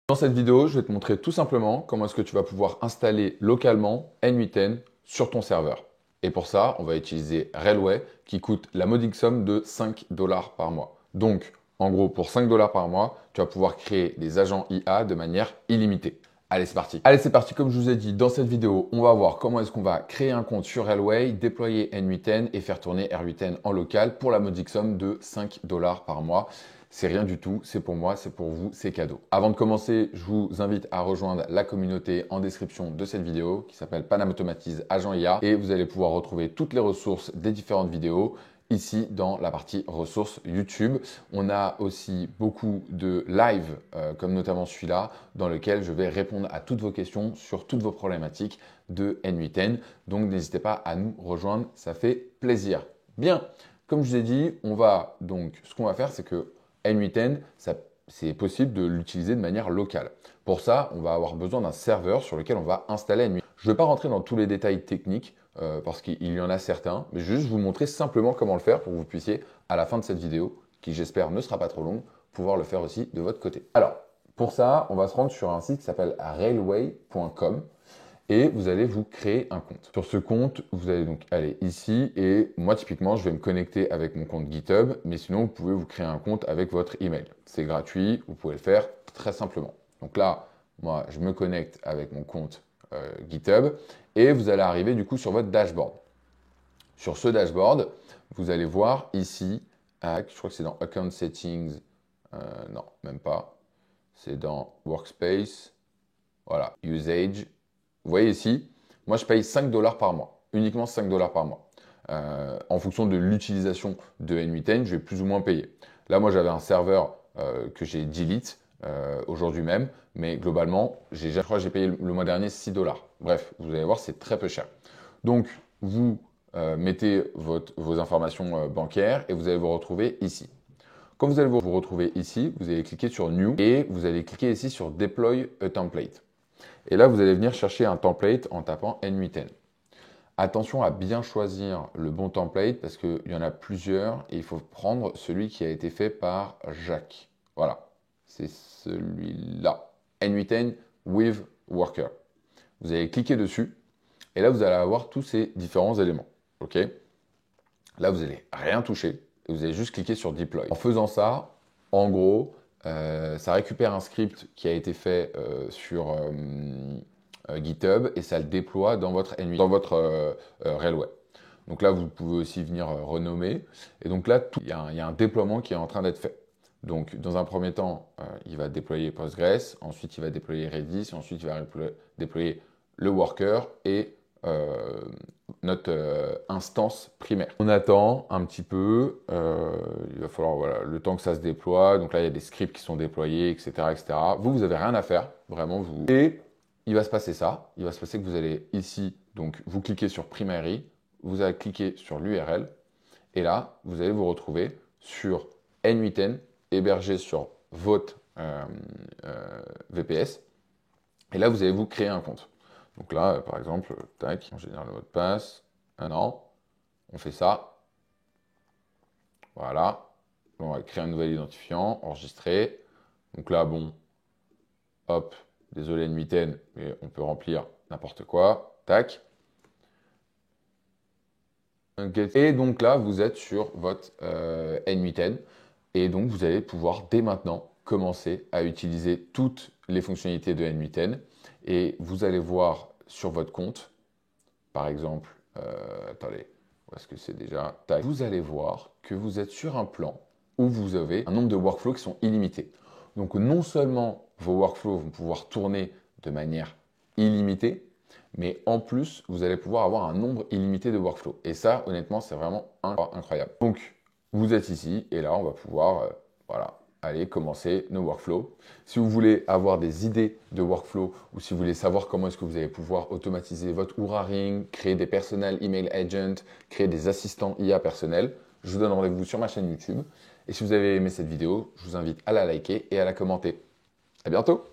Dans cette vidéo, je vais te montrer tout simplement comment est-ce que tu vas pouvoir installer localement N8N sur ton serveur. Et pour ça, on va utiliser Railway qui coûte la modique somme de 5 dollars par mois. Donc, en gros, pour 5 dollars par mois, tu vas pouvoir créer des agents IA de manière illimitée. Allez, c'est parti. Allez, c'est parti. Comme je vous ai dit, dans cette vidéo, on va voir comment est-ce qu'on va créer un compte sur Railway, déployer N8N et faire tourner R8N en local pour la modique somme de 5 dollars par mois. C'est rien du tout, c'est pour moi, c'est pour vous, c'est cadeau. Avant de commencer, je vous invite à rejoindre la communauté en description de cette vidéo qui s'appelle Panam Automatise Agent IA et vous allez pouvoir retrouver toutes les ressources des différentes vidéos ici dans la partie ressources YouTube. On a aussi beaucoup de lives, comme notamment celui-là, dans lequel je vais répondre à toutes vos questions sur toutes vos problématiques de N8N. Donc n'hésitez pas à nous rejoindre, ça fait plaisir. Bien, comme je vous ai dit, ce qu'on va faire, c'est que N8N, c'est possible de l'utiliser de manière locale. Pour ça, on va avoir besoin d'un serveur sur lequel on va installer N8N. Je ne vais pas rentrer dans tous les détails techniques parce qu'il y en a certains, mais juste vous montrer simplement comment le faire pour que vous puissiez, à la fin de cette vidéo, qui j'espère ne sera pas trop longue, pouvoir le faire aussi de votre côté. Alors, pour ça, on va se rendre sur un site qui s'appelle railway.com et vous allez vous créer un compte. Sur ce compte, vous allez donc aller ici et moi typiquement je vais me connecter avec mon compte GitHub, mais sinon vous pouvez vous créer un compte avec votre email. C'est gratuit, vous pouvez le faire très simplement. Donc là, moi je me connecte avec mon compte GitHub et vous allez arriver du coup sur votre dashboard. Sur ce dashboard, vous allez voir ici, je crois que c'est dans Account Settings, non, même pas, c'est dans Workspace, voilà, Usage. Vous voyez ici, moi je paye 5 dollars par mois, uniquement 5 dollars par mois. En fonction de l'utilisation de N8N, je vais plus ou moins payer. Là, moi j'avais un serveur que j'ai delete aujourd'hui même, mais globalement, je crois que j'ai payé le mois dernier 6 dollars. Bref, vous allez voir, c'est très peu cher. Donc, vous mettez vos informations bancaires et vous allez vous retrouver ici. Quand vous allez vous retrouver ici, vous allez cliquer sur New et vous allez cliquer ici sur Deploy a Template. Et là, vous allez venir chercher un template en tapant N8N. Attention à bien choisir le bon template parce qu'il y en a plusieurs et il faut prendre celui qui a été fait par Jacques. Voilà, c'est celui-là. N8N with Worker. Vous allez cliquer dessus et là, vous allez avoir tous ces différents éléments. OK ? Là, vous n'allez rien toucher et vous allez juste cliquer sur Deploy. En faisant ça, en gros, ça récupère un script qui a été fait sur GitHub et ça le déploie dans votre Railway. Donc là, vous pouvez aussi venir renommer. Et donc là, il y a un déploiement qui est en train d'être fait. Donc, dans un premier temps, il va déployer Postgres, ensuite il va déployer Redis, ensuite il va déployer le worker et notre instance primaire. On attend un petit peu, il va falloir voilà, le temps que ça se déploie. Donc là, il y a des scripts qui sont déployés, etc. etc. Vous n'avez rien à faire, vraiment. Et il va se passer ça. Il va se passer que vous allez ici, donc vous cliquez sur Primary, vous allez cliquer sur l'URL, et là, vous allez vous retrouver sur N8N, hébergé sur votre VPS. Et là, vous allez vous créer un compte. Donc là, par exemple, tac, on génère le mot de passe. Un an. On fait ça. Voilà. On va créer un nouvel identifiant, enregistrer. Donc là, bon, hop, désolé N8N, mais on peut remplir n'importe quoi. Tac. Et donc là, vous êtes sur votre N8N. Et donc, vous allez pouvoir dès maintenant commencer à utiliser toutes les fonctionnalités de N8N. Et vous allez voir sur votre compte, par exemple, attendez, où est-ce que c'est déjà? Tac. Vous allez voir que vous êtes sur un plan où vous avez un nombre de workflows qui sont illimités. Donc non seulement vos workflows vont pouvoir tourner de manière illimitée, mais en plus, vous allez pouvoir avoir un nombre illimité de workflows. Et ça, honnêtement, c'est vraiment incroyable. Donc, vous êtes ici et là, on va pouvoir voilà, aller commencer nos workflows. Si vous voulez avoir des idées de workflow ou si vous voulez savoir comment est-ce que vous allez pouvoir automatiser votre Oura Ring, créer des personnels email agent, créer des assistants IA personnels, je vous donne rendez-vous sur ma chaîne YouTube. Et si vous avez aimé cette vidéo, je vous invite à la liker et à la commenter. À bientôt!